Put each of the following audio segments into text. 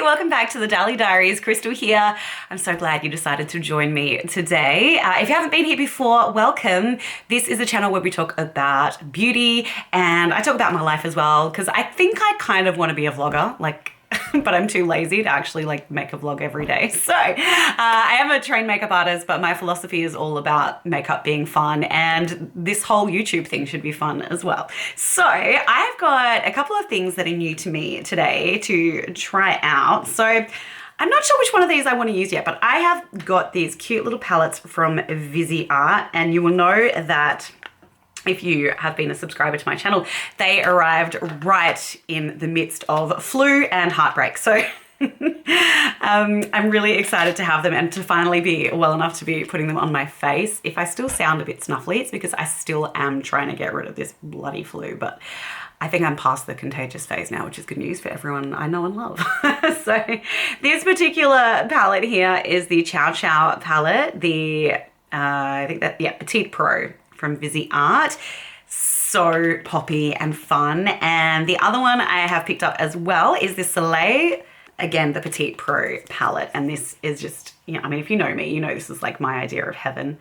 welcome back to the Dally Diaries. Kristel here. I'm so glad you decided to join me today. If you haven't been here before, welcome. This is a channel where we talk about beauty and I talk about my life as well because I think I kind of want to be a vlogger, but I'm too lazy to actually make a vlog every day. So I am a trained makeup artist, but my philosophy is all about makeup being fun and this whole YouTube thing should be fun as well. So I've got a couple of things that are new to me today to try out. So I'm not sure which one of these I want to use yet, but I have got these cute little palettes from Viseart, and you will know that if you have been a subscriber to my channel, they arrived right in the midst of flu and heartbreak. So I'm really excited to have them and to finally be well enough to be putting them on my face. If I still sound a bit snuffly, it's because I still am trying to get rid of this bloody flu, but I think I'm past the contagious phase now, which is good news for everyone I know and love. So this particular palette here is the Chow Chow palette, Petit Pro from Viseart. So poppy and fun. And the other one I have picked up as well is the Soleil, again, the Petit Pro palette. And this is just, I mean, if you know me, you know this is like my idea of heaven.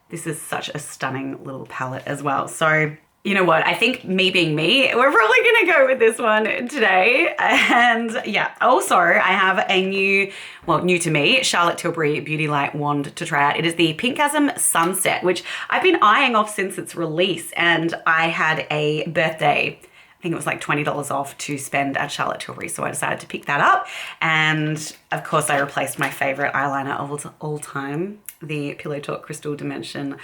This is such a stunning little palette as well. So you know what? I think me being me, we're probably going to go with this one today. And yeah, also I have a new to me, Charlotte Tilbury Beauty Light wand to try out. It is the Pingasm Sunset, which I've been eyeing off since its release. And I had a birthday, I think it was like $20 off to spend at Charlotte Tilbury. So I decided to pick that up. And of course I replaced my favorite eyeliner of all time, the Pillow Talk Crystal Dimension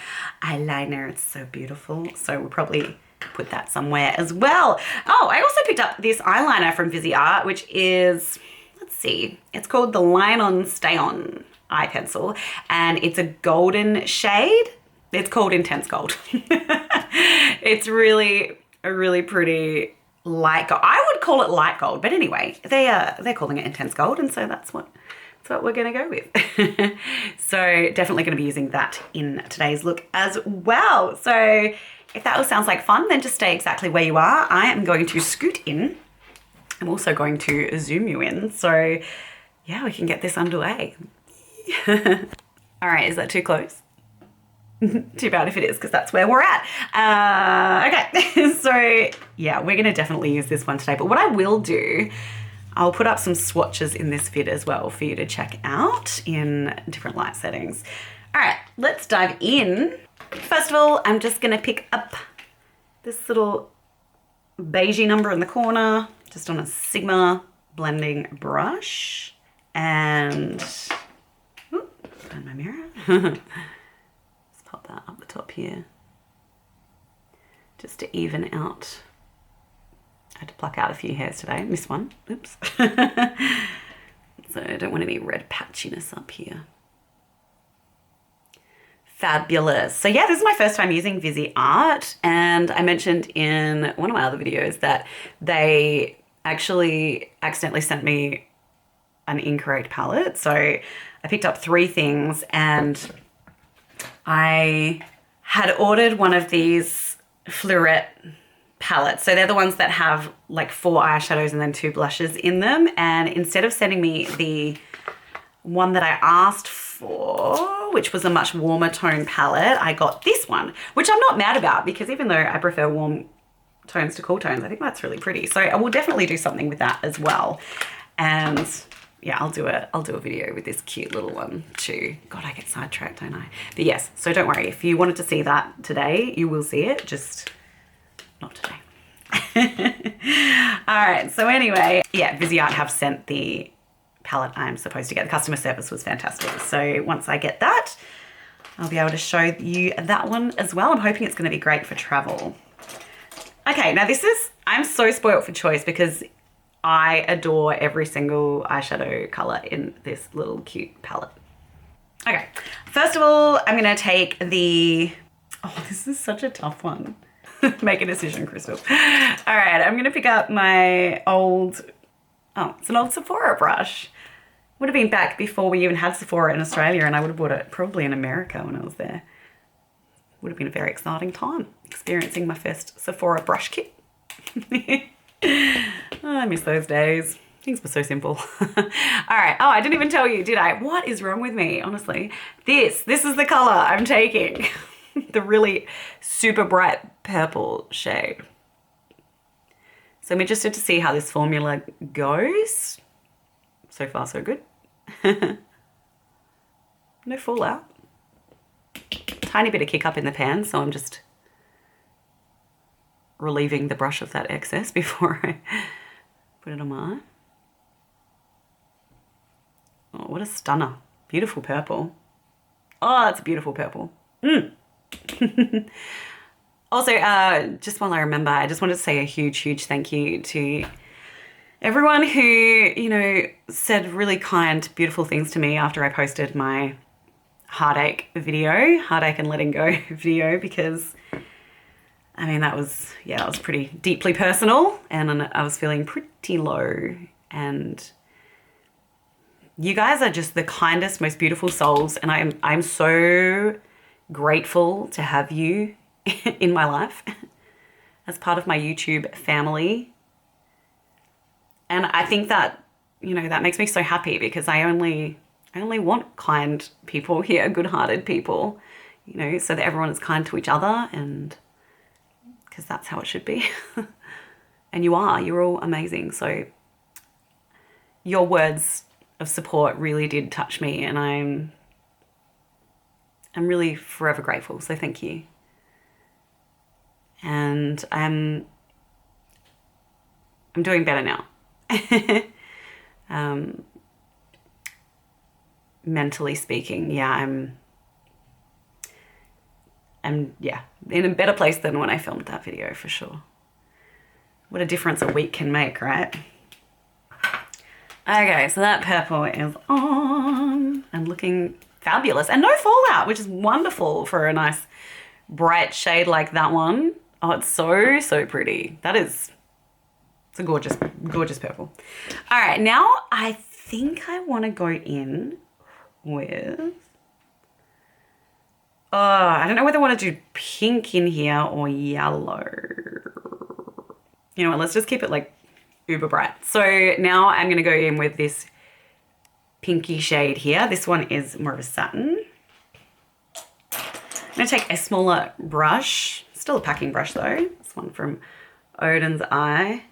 eyeliner. It's so beautiful. So we'll probably put that somewhere as well. Oh, I also picked up this eyeliner from Viseart, which is, let's see, it's called the Line On Stay On eye pencil, and it's a golden shade. It's called Intense Gold. It's really a really pretty light gold. I would call it light gold, but anyway, they're calling it Intense Gold, and so that's what we're gonna go with. So definitely gonna be using that in today's look as well. So if that all sounds like fun, then just stay exactly where you are. I am going to scoot in. I'm also going to zoom you in. So yeah, we can get this underway. All right, is that too close? Too bad if it is, because that's where we're at. Okay, so yeah, we're gonna definitely use this one today. But what I will do, I'll put up some swatches in this vid as well for you to check out in different light settings. All right, let's dive in. First of all, I'm just gonna pick up this little beigey number in the corner, just on a Sigma blending brush. And, find my mirror. Let's pop that up the top here, just to even out. I had to pluck out a few hairs today. Missed one. Oops. So I don't want any red patchiness up here. Fabulous. So yeah, this is my first time using Viseart, and I mentioned in one of my other videos that they actually accidentally sent me an incorrect palette. So I picked up 3 things, and I had ordered one of these fluorite palettes. So they're the ones that have like 4 eyeshadows and then 2 blushes in them. And instead of sending me the one that I asked for, which was a much warmer tone palette, I got this one, which I'm not mad about, because even though I prefer warm tones to cool tones, I think that's really pretty. So I will definitely do something with that as well. And yeah, I'll do a video with this cute little one too. God, I get sidetracked, don't I? But yes, so don't worry. If you wanted to see that today, you will see it, just not today. All right, so anyway, yeah, Viseart have sent the palette I'm supposed to get. The customer service was fantastic. So once I get that, I'll be able to show you that one as well. I'm hoping it's going to be great for travel. Okay, now I'm so spoiled for choice because I adore every single eyeshadow color in this little cute palette. Okay, first of all, I'm going to take this is such a tough one. Make a decision, Kristel. All right, I'm going to pick up my it's an old Sephora brush. Would have been back before we even had Sephora in Australia, and I would have bought it probably in America when I was there. Would have been a very exciting time experiencing my first Sephora brush kit. Oh, I miss those days. Things were so simple. All right. Oh, I didn't even tell you, did I? What is wrong with me, honestly? This is the color I'm taking. The really super bright purple shade. So I'm interested to see how this formula goes. So far, so good. No fallout. Tiny bit of kick up in the pan, so I'm just relieving the brush of that excess before I put it on my eye. Oh, what a stunner. Beautiful purple. Oh, that's a beautiful purple. Also, just while I remember, I just wanted to say a huge, huge thank you to everyone who, you know, said really kind, beautiful things to me after I posted my Heartache and Letting Go video, because I mean, that was pretty deeply personal, and I was feeling pretty low, and you guys are just the kindest, most beautiful souls, and I'm so grateful to have you in my life as part of my YouTube family. And I think that, you know, that makes me so happy, because I only want kind people here, good-hearted people, you know, so that everyone is kind to each other, and because that's how it should be. And you're all amazing. So your words of support really did touch me, and I'm really forever grateful. So thank you. And I'm doing better now. Mentally speaking, yeah, I'm in a better place than when I filmed that video, for sure. What a difference a week can make, right? Okay, so that purple is on and looking fabulous, and no fallout, which is wonderful for a nice bright shade like that one. Oh, it's so pretty. It's a gorgeous, gorgeous purple. All right, now I think I want to go in with, I don't know whether I want to do pink in here or yellow. You know what, let's just keep it like uber bright. So now I'm going to go in with this pinky shade here. This one is more of a satin. I'm going to take a smaller brush, still a packing brush though. This one from Odin's Eye.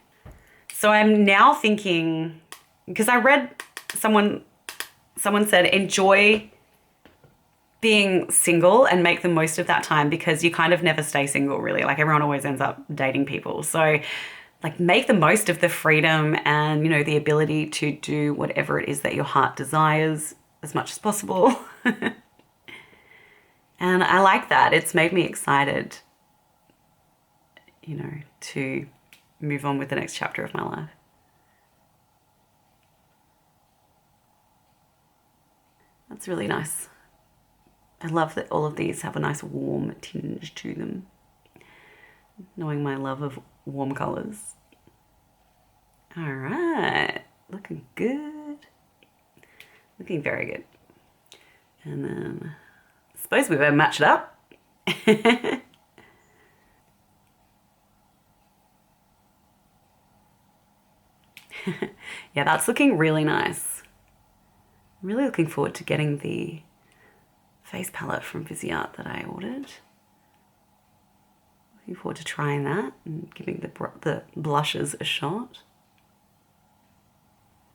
So I'm now thinking, because I read someone said enjoy being single and make the most of that time, because you kind of never stay single really. Like everyone always ends up dating people. So like make the most of the freedom and, you know, the ability to do whatever it is that your heart desires as much as possible. And I like that. It's made me excited, you know, to move on with the next chapter of my life. That's really nice. I love that all of these have a nice warm tinge to them. Knowing my love of warm colours. All right, looking good. Looking very good. And then I suppose we better match it up. Yeah, that's looking really nice. I'm really looking forward to getting the face palette from Viseart that I ordered. Looking forward to trying that and giving the blushes a shot.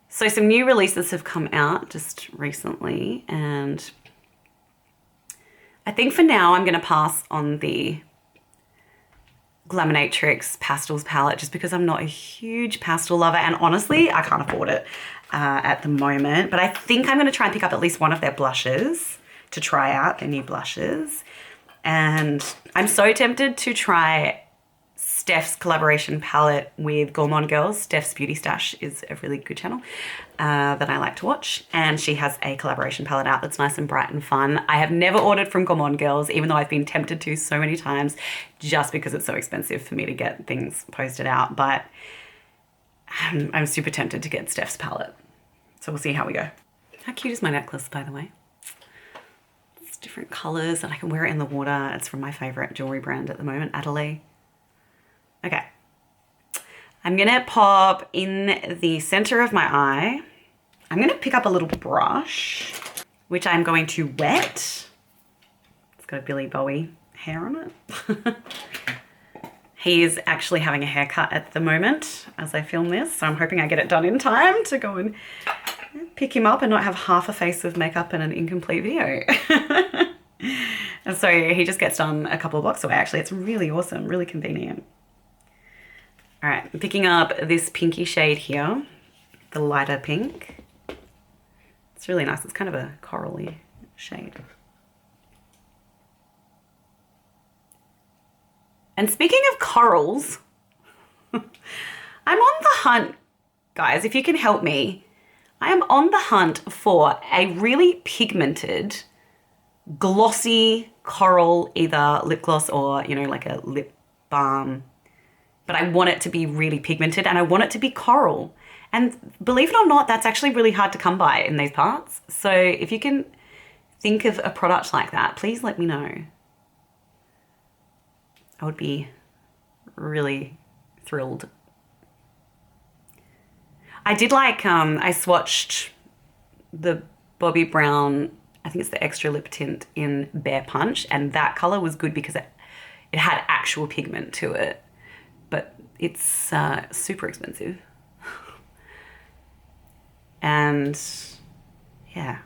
So some new releases have come out just recently, and I think for now I'm going to pass on the Glaminatrix Pastels palette, just because I'm not a huge pastel lover, and honestly I can't afford it at the moment. But I think I'm going to try and pick up at least one of their blushes to try out, their new blushes. And I'm so tempted to try Steph's collaboration palette with Gourmand Girls. Steph's Beauty Stash is a really good channel that I like to watch, and she has a collaboration palette out that's nice and bright and fun. I have never ordered from Gourmand Girls, even though I've been tempted to so many times, just because it's so expensive for me to get things posted out. But I'm super tempted to get Steph's palette, so we'll see how we go. How cute is my necklace, by the way? It's different colors, and I can wear it in the water. It's from my favorite jewelry brand at the moment, Adelaide. Okay, I'm gonna pop in the center of my eye. I'm gonna pick up a little brush, which I'm going to wet. It's got a Billy Bowie hair on it. He is actually having a haircut at the moment as I film this, so I'm hoping I get it done in time to go and pick him up and not have half a face of makeup and an incomplete video. And so he just gets done a couple of blocks away. Actually, it's really awesome, really convenient. All right, I'm picking up this pinky shade here, the lighter pink. It's really nice. It's kind of a corally shade. And speaking of corals, I'm on the hunt, guys, if you can help me. I am on the hunt for a really pigmented, glossy coral, either lip gloss or, you know, like a lip balm. But I want it to be really pigmented and I want it to be coral. And believe it or not, that's actually really hard to come by in these parts. So if you can think of a product like that, please let me know. I would be really thrilled. I did like, I swatched the Bobbi Brown, I think it's the extra lip tint in Bear Punch, and that color was good because it had actual pigment to it, but it's super expensive. And yeah,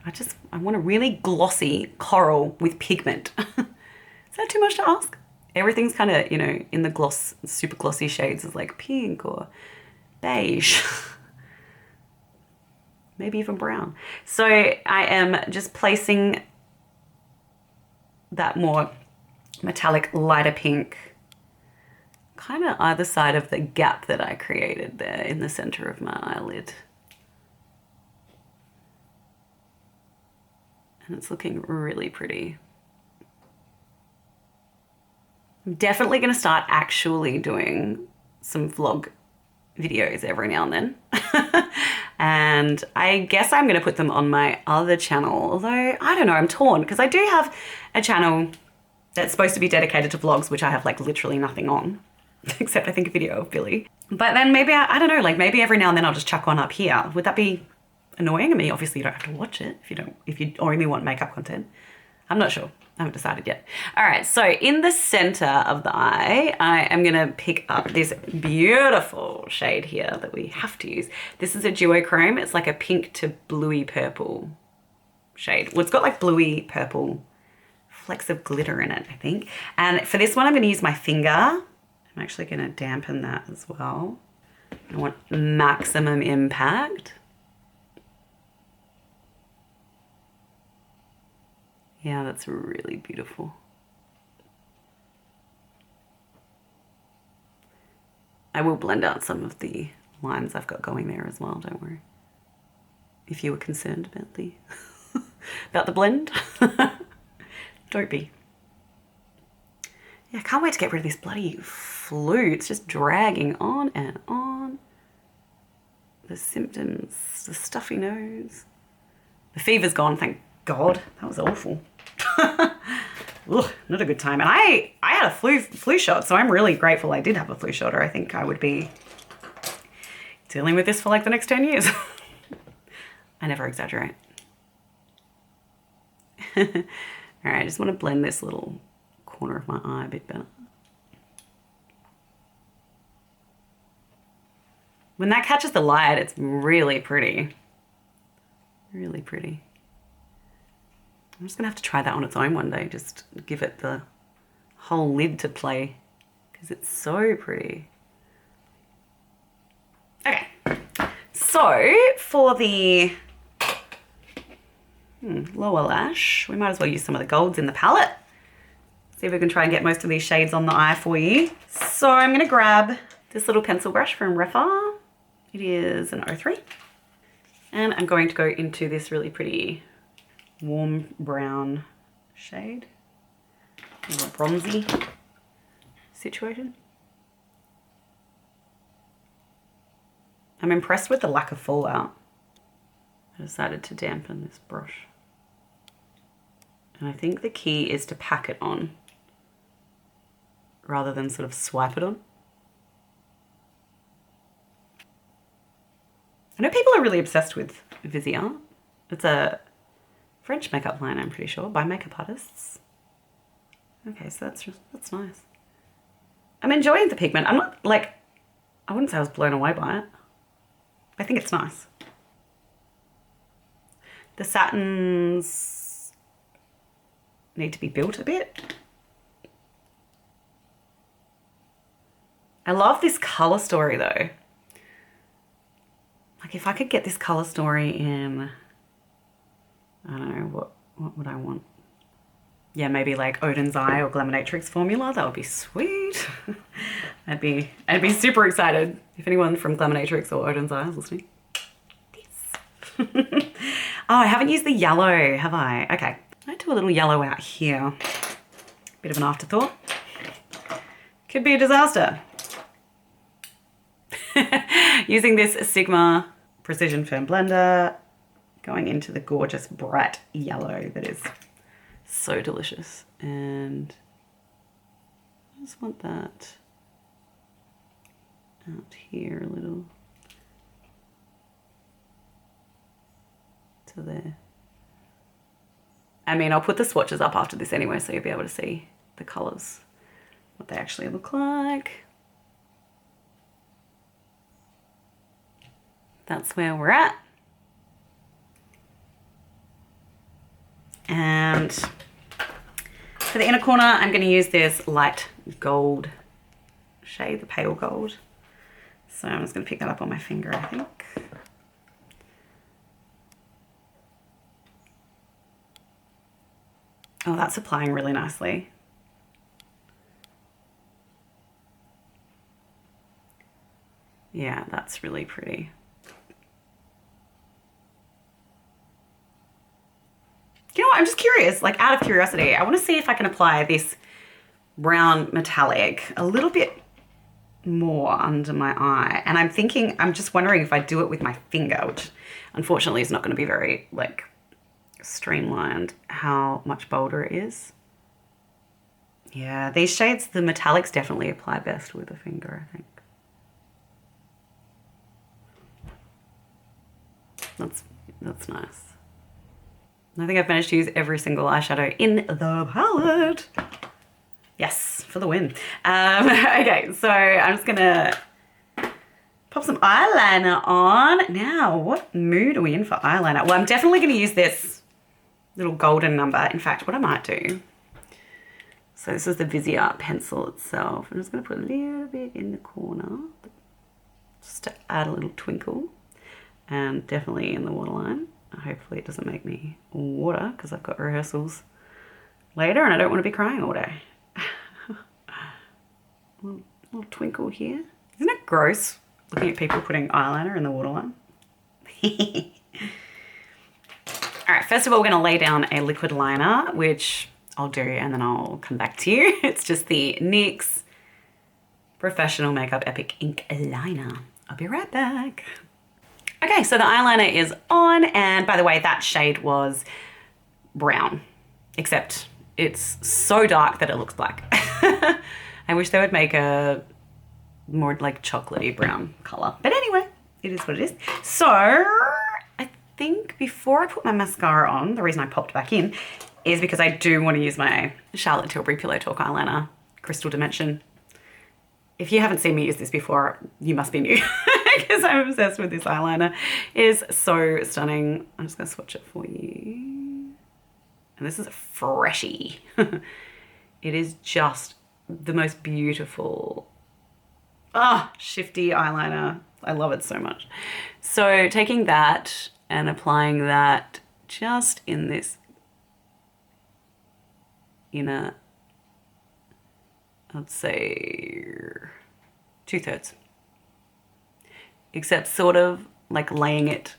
I want a really glossy coral with pigment. Is that too much to ask? Everything's kind of, you know, in the gloss, super glossy shades is like pink or beige. Maybe even brown. So I am just placing that more metallic lighter pink kind of either side of the gap that I created there in the center of my eyelid. And it's looking really pretty. I'm definitely going to start actually doing some vlog videos every now and then. And I guess I'm going to put them on my other channel, although I don't know, I'm torn because I do have a channel that's supposed to be dedicated to vlogs, which I have like literally nothing on, except I think a video of Billy. But then maybe, I don't know, like maybe every now and then I'll just chuck one up here. Would that be annoying? I mean, obviously you don't have to watch it if you only want makeup content. I'm not sure. I haven't decided yet. All right, so in the center of the eye, I am gonna pick up this beautiful shade here that we have to use. This is a duochrome. It's like a pink to bluey purple shade. Well, it's got like bluey purple flecks of glitter in it, I think. And for this one, I'm gonna use my finger. I'm actually gonna dampen that as well. I want maximum impact. Yeah, that's really beautiful. I will blend out some of the lines I've got going there as well, don't worry. If you were concerned about the about the blend. Don't be. Yeah, I can't wait to get rid of this bloody flu. It's just dragging on and on. The symptoms, the stuffy nose. The fever's gone, thank God. That was awful. Ugh, not a good time. And I had a flu shot, so I'm really grateful I did have a flu shot, or I think I would be dealing with this for like the next 10 years. I never exaggerate. All right, I just want to blend this little corner of my eye a bit better. When that catches the light, it's really pretty. Really pretty. I'm just gonna have to try that on its own one day, just give it the whole lid to play because it's so pretty. Okay, so for the lower lash, we might as well use some of the golds in the palette. See if we can try and get most of these shades on the eye for you. So I'm gonna grab this little pencil brush from Refa. It is an 03. And I'm going to go into this really pretty warm brown shade, a little bronzy situation. I'm impressed with the lack of fallout. I decided to dampen this brush. And I think the key is to pack it on rather than sort of swipe it on. I know people are really obsessed with Viseart. It's a French makeup line, I'm pretty sure, by makeup artists. Okay, so that's nice. I'm enjoying the pigment. I'm not like, I wouldn't say I was blown away by it. I think it's nice. The satins need to be built a bit. I love this color story though. Like if I could get this color story in, I don't know, what would I want? Yeah, maybe like Odin's Eye or Glaminatrix formula. That would be sweet. I'd be super excited if anyone from Glaminatrix or Odin's Eye is listening. This. Oh, I haven't used the yellow, have I? Okay, I do a little yellow out here. Bit of an afterthought. Could be a disaster. Using this Sigma Precision Firm Blender, going into the gorgeous bright yellow that is so delicious. And I just want that out here a little to there. I mean, I'll put the swatches up after this anyway, so you'll be able to see the colours, what they actually look like. That's where we're at. And for the inner corner, I'm going to use this light gold shade, the pale gold. So I'm just going to pick that up on my finger, I think. Oh, that's applying really nicely. Yeah, that's really pretty. You know what, I'm just curious, like out of curiosity, I want to see if I can apply this brown metallic a little bit more under my eye. And I'm just wondering if I do it with my finger, which unfortunately is not going to be very like streamlined, how much bolder it is. Yeah, these shades, the metallics definitely apply best with a finger, I think. That's nice. I think I've managed to use every single eyeshadow in the palette. Yes, for the win. Okay, so I'm just gonna pop some eyeliner on. Now, what mood are we in for eyeliner? Well, I'm definitely gonna use this little golden number. In fact, what I might do, so this is the Viseart pencil itself. I'm just gonna put a little bit in the corner, just to add a little twinkle, and definitely in the waterline. Hopefully it doesn't make me water because I've got rehearsals later and I don't want to be crying all day. little twinkle here. Isn't it gross looking at people putting eyeliner in the waterline? All right, first of all, we're going to lay down a liquid liner, which I'll do and then I'll come back to you. It's just the NYX Professional Makeup Epic Ink Liner. I'll be right back. Okay, so the eyeliner is on, and by the way, that shade was brown, except it's so dark that it looks black. I wish they would make a more like chocolatey brown color. But anyway, it is what it is. So I think before I put my mascara on, the reason I popped back in is because I do want to use my Charlotte Tilbury Pillow Talk eyeliner, Crystal Dimension. If you haven't seen me use this before, you must be new because I'm obsessed with this eyeliner. It is so stunning. I'm just going to swatch it for you. And this is a freshie. It is just the most beautiful, shifty eyeliner. I love it so much. So taking that and applying that just in this inner, I'd say 2/3. Except sort of like laying it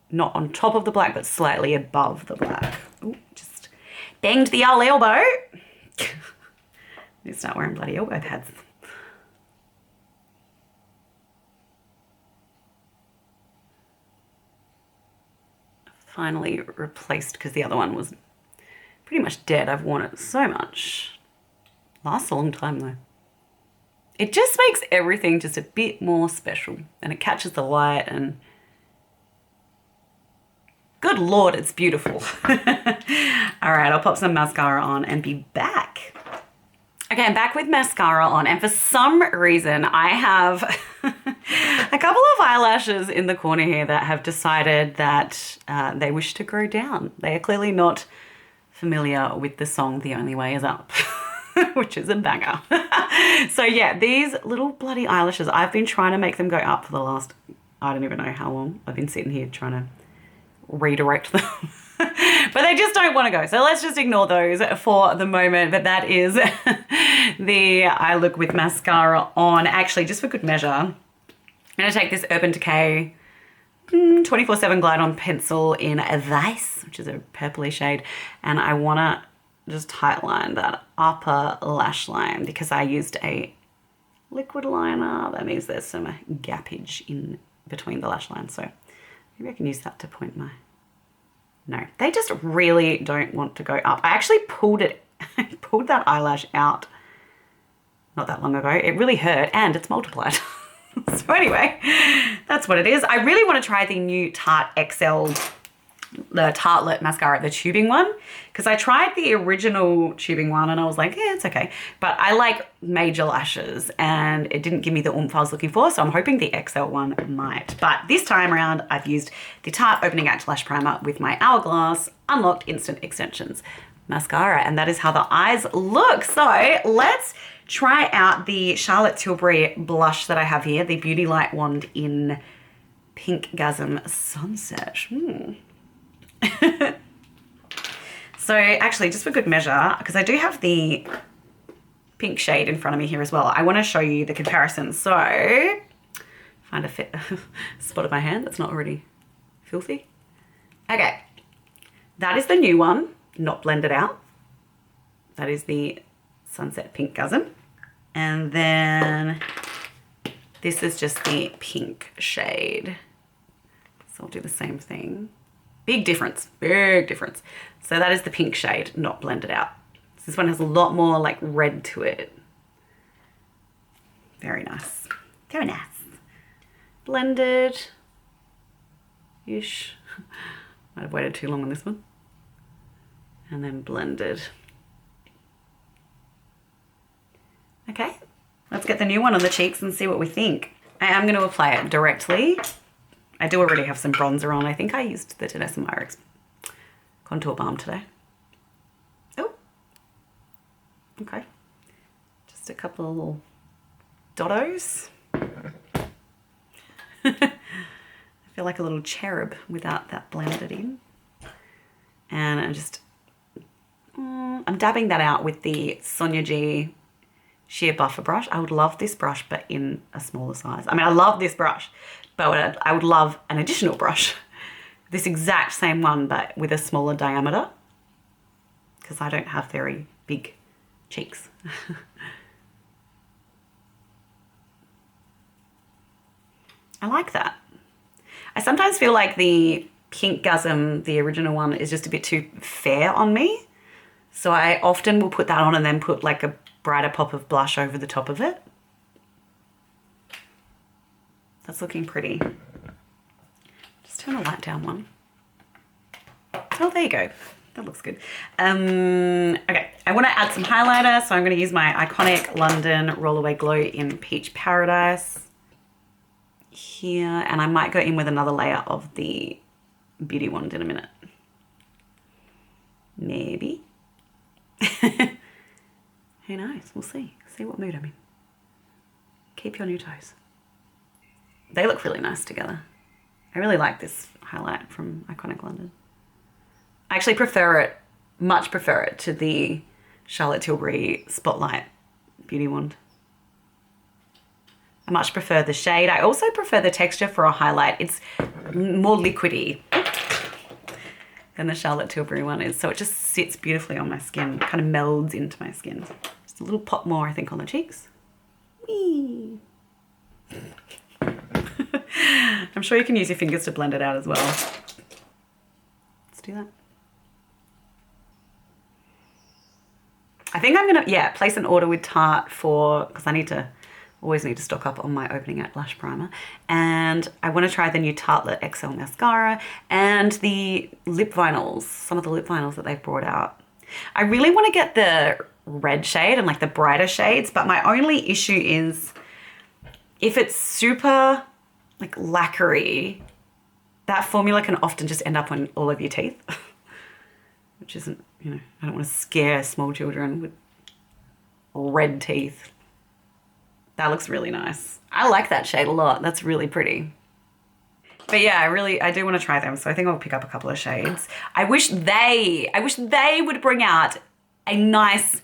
not on top of the black, but slightly above the black. Ooh, just banged the old elbow. Need to start wearing bloody elbow pads. Finally replaced, because the other one was pretty much dead. I've worn it so much. Lasts a long time though. It just makes everything just a bit more special, and it catches the light, and good Lord, it's beautiful. All right, I'll pop some mascara on and be back. Okay, I'm back with mascara on, and for some reason I have a couple of eyelashes in the corner here that have decided that they wish to grow down. They are clearly not familiar with the song The Only Way Is Up, which is a banger. So yeah, these little bloody eyelashes, I've been trying to make them go up for the last, I don't even know how long. I've been sitting here trying to redirect them. But they just don't want to go. So let's just ignore those for the moment. But that is the eye look with mascara on. Actually, just for good measure, I'm going to take this Urban Decay 24/7 Glide On pencil in Vice, which is a purpley shade. And I want to just tightline that upper lash line because I used a liquid liner. That means there's some gappage in between the lash lines. So maybe I can use that to point my... No, they just really don't want to go up. I actually pulled that eyelash out not that long ago. It really hurt and it's multiplied. So anyway, that's what it is. I really want to try the new Tarte XL, the Tartelette mascara, the tubing one, because I tried the original tubing one and I was like, yeah, it's okay. But I like major lashes and it didn't give me the oomph I was looking for, so I'm hoping the XL one might. But this time around, I've used the Tarte Opening Act Lash Primer with my Hourglass Unlocked Instant Extensions mascara, and that is how the eyes look. So let's try out the Charlotte Tilbury blush that I have here, the Beauty Light Wand in Pinkgasm Sunset. So actually, just for good measure, because I do have the pink shade in front of me here as well, I want to show you the comparison. So find a spot of my hand that's not already filthy. Okay, that is the new one, not blended out. That is the Sunset Pinkgasm. And then this is just the pink shade. So I'll do the same thing. Big difference, big difference. So that is the pink shade, not blended out. So this one has a lot more like red to it. Very nice, very nice. Blended-ish. Might have waited too long on this one. And then blended. Okay, let's get the new one on the cheeks and see what we think. I am going to apply it directly. I do already have some bronzer on. I think I used the Tanessa Myrix contour balm today. Oh, okay. Just a couple of little dottos. I feel like a little cherub without that blended in. And I'm dabbing that out with the Sonia G sheer buffer brush. I would love this brush, but in a smaller size. I mean, I love this brush, but I would love an additional brush. This exact same one, but with a smaller diameter, because I don't have very big cheeks. I like that. I sometimes feel like the Pinkgasm, the original one, is just a bit too fair on me. So I often will put that on and then put like a brighter pop of blush over the top of it. That's looking pretty. Just turn the light down one. Oh, there you go. That looks good. Okay, I want to add some highlighter, so I'm going to use my iconic London Rollaway Glow in Peach Paradise here, and I might go in with another layer of the Beauty Wand in a minute. Maybe. Who knows? We'll see. See what mood I'm in. Keep you on your toes. They look really nice together. I really like this highlight from Iconic London. I actually much prefer it to the Charlotte Tilbury Spotlight Beauty Wand. I much prefer the shade. I also prefer the texture for a highlight. It's more liquidy than the Charlotte Tilbury one is. So it just sits beautifully on my skin, kind of melds into my skin. Just a little pop more, I think, on the cheeks. Whee! I'm sure you can use your fingers to blend it out as well. Let's do that. I think I'm gonna, place an order with Tarte because I need to Always need to stock up on my opening act lash primer. And I want to try the new Tartelette XL mascara and the lip vinyls, some of the lip vinyls that they've brought out. I really want to get the red shade and like the brighter shades, but my only issue is if it's super like lacquery, that formula can often just end up on all of your teeth, which isn't, you know, I don't want to scare small children with red teeth. That looks really nice. I like that shade a lot. That's really pretty. But yeah, I do want to try them. So I think I'll pick up a couple of shades. I wish they would bring out a nice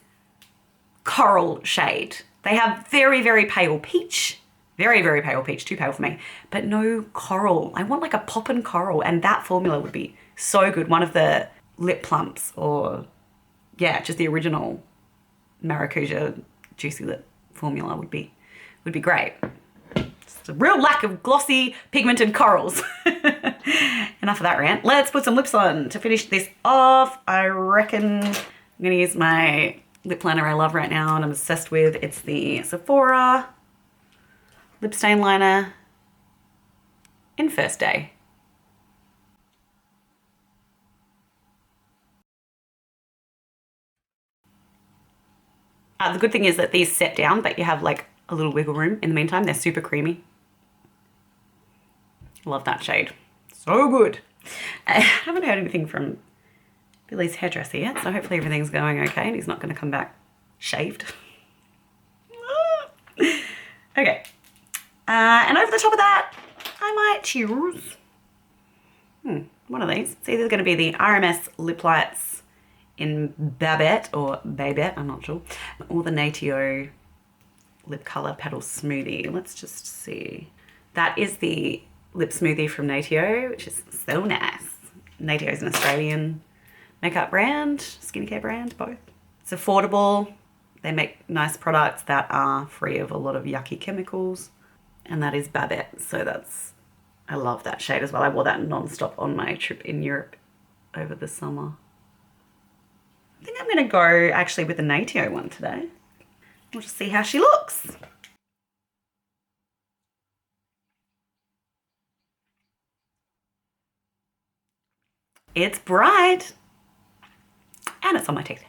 coral shade. They have very, very pale peach. Very, very pale peach, too pale for me. But no coral. I want like a poppin' coral, and that formula would be so good. One of the lip plumps, or yeah, just the original Maracuja Juicy Lip formula would be great. It's a real lack of glossy pigmented corals. Enough of that rant. Let's put some lips on to finish this off. I reckon I'm gonna use my lip liner I love right now and I'm obsessed with. It's the Sephora lip stain liner in First Day. The good thing is that these set down, but you have like a little wiggle room in the meantime. They're super creamy. Love that shade. So good. I haven't heard anything from Billy's hairdresser yet, so hopefully everything's going okay and he's not going to come back shaved. Okay. And over the top of that, I might choose one of these. It's either going to be the RMS Lip Lights in Babette or Babette, I'm not sure, or the Natio Lip Color Petal Smoothie. Let's just see. That is the lip smoothie from Natio, which is so nice. Natio is an Australian makeup brand, skincare brand, both. It's affordable. They make nice products that are free of a lot of yucky chemicals. And that is Babette. So I love that shade as well. I wore that non-stop on my trip in Europe over the summer. I think I'm going to go actually with the Natio one today. We'll just see how she looks. It's bright and it's on my teeth.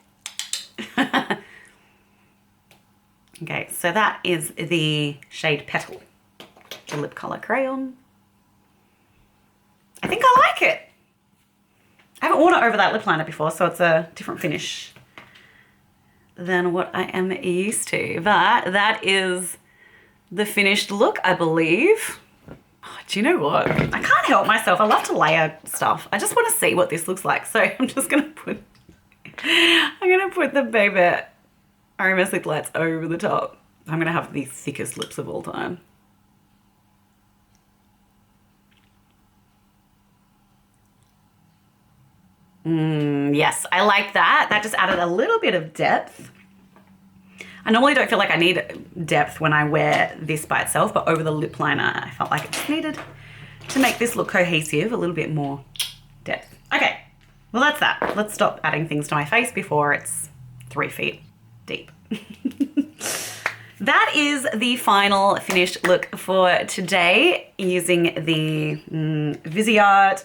Okay, so that is the shade Petal, the lip color crayon. I think I like it. I haven't worn it over that lip liner before, so it's a different finish than what I am used to. But that is the finished look, I believe. Oh, do you know what? I can't help myself. I love to layer stuff. I just want to see what this looks like. So I'm just going to put, the Baby RMS Lip Lights over the top. I'm going to have the thickest lips of all time. Yes, I like that. That just added a little bit of depth. I normally don't feel like I need depth when I wear this by itself, but over the lip liner, I felt like it just needed to make this look cohesive, a little bit more depth. Okay, well that's that. Let's stop adding things to my face before it's 3 feet deep. That is the final finished look for today using the Viseart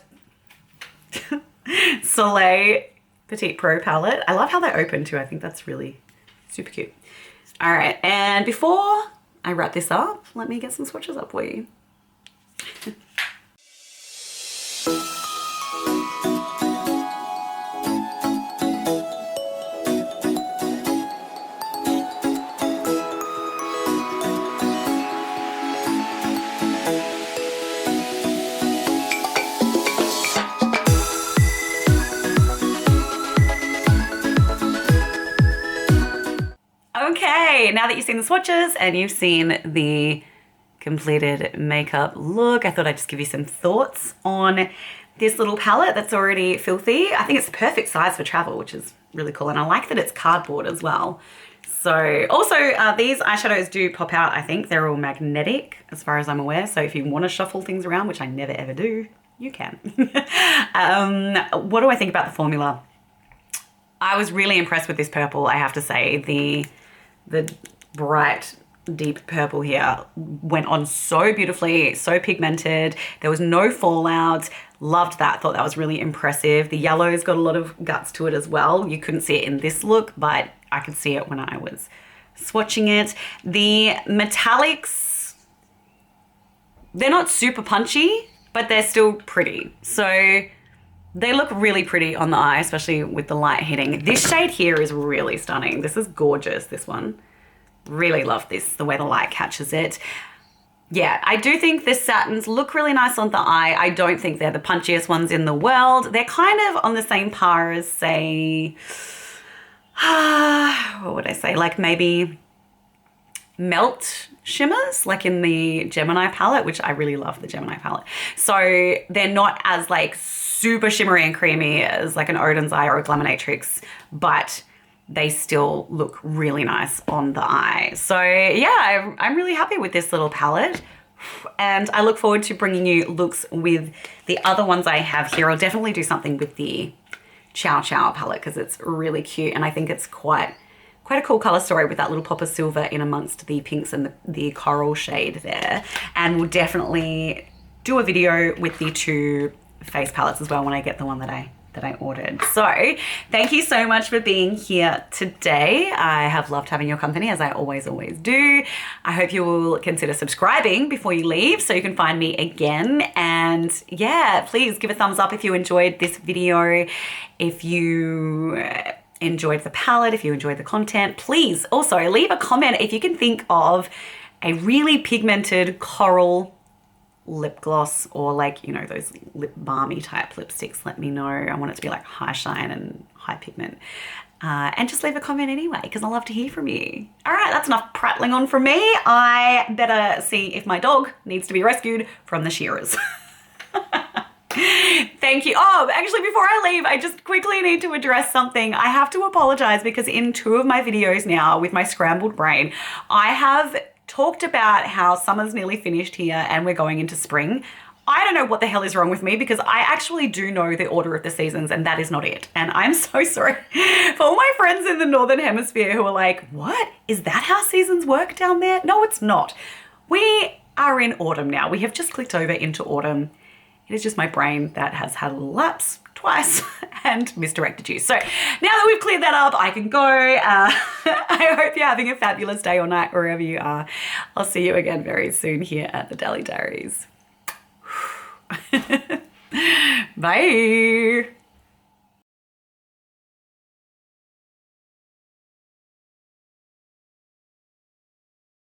Soleil Petit Pro palette. I love how they open too. I think that's really super cute. All right, and before I wrap this up, let me get some swatches up for you. Okay, now that you've seen the swatches and you've seen the completed makeup look, I thought I'd just give you some thoughts on this little palette that's already filthy. I think it's the perfect size for travel, which is really cool. And I like that it's cardboard as well. So also these eyeshadows do pop out, I think. They're all magnetic as far as I'm aware. So if you want to shuffle things around, which I never ever do, you can. What do I think about the formula? I was really impressed with this purple, I have to say. The bright deep purple here went on so beautifully, so pigmented. There was no fallout. Loved that. Thought that was really impressive. The yellow's got a lot of guts to it as well. You couldn't see it in this look, but I could see it when I was swatching it. The metallics, they're not super punchy, but they're still pretty. So they look really pretty on the eye, especially with the light hitting. This shade here is really stunning. This is gorgeous, this one. Really love this, the way the light catches it. Yeah, I do think the satins look really nice on the eye. I don't think they're the punchiest ones in the world. They're kind of on the same par as, say, what would I say? Like maybe melt shimmers, like in the Gemini palette, which I really love the Gemini palette. So they're not as like super shimmery and creamy as like an Odin's Eye or a Glaminatrix, but they still look really nice on the eye. So yeah, I'm really happy with this little palette. And I look forward to bringing you looks with the other ones I have here. I'll definitely do something with the Chow Chow palette because it's really cute. And I think it's quite a cool color story with that little pop of silver in amongst the pinks and the coral shade there. And we'll definitely do a video with the two face palettes as well when I get the one that I ordered. So thank you so much for being here today. I have loved having your company, as I always do. I hope you will consider subscribing before you leave so you can find me again. And yeah, please give a thumbs up if you enjoyed this video. If you enjoyed the palette, if you enjoyed the content, please also leave a comment if you can think of a really pigmented coral lip gloss or like, you know, those lip balmy type lipsticks. Let me know. I want it to be like high shine and high pigment. And just leave a comment anyway, because I love to hear from you. All right, that's enough prattling on from me. I better see if my dog needs to be rescued from the shearers. Thank you. Oh, actually, before I leave, I just quickly need to address something. I have to apologize because in 2 of my videos now with my scrambled brain, I have talked about how summer's nearly finished here and we're going into spring. I don't know what the hell is wrong with me because I actually do know the order of the seasons and that is not it. And I'm so sorry for all my friends in the Northern Hemisphere who are like, what? Is that how seasons work down there? No, it's not. We are in autumn now. We have just clicked over into autumn. It is just my brain that has had a little lapse twice and misdirected you. So now that we've cleared that up, I can go. I hope you're having a fabulous day or night wherever you are. I'll see you again very soon here at the Dally Diaries. Bye.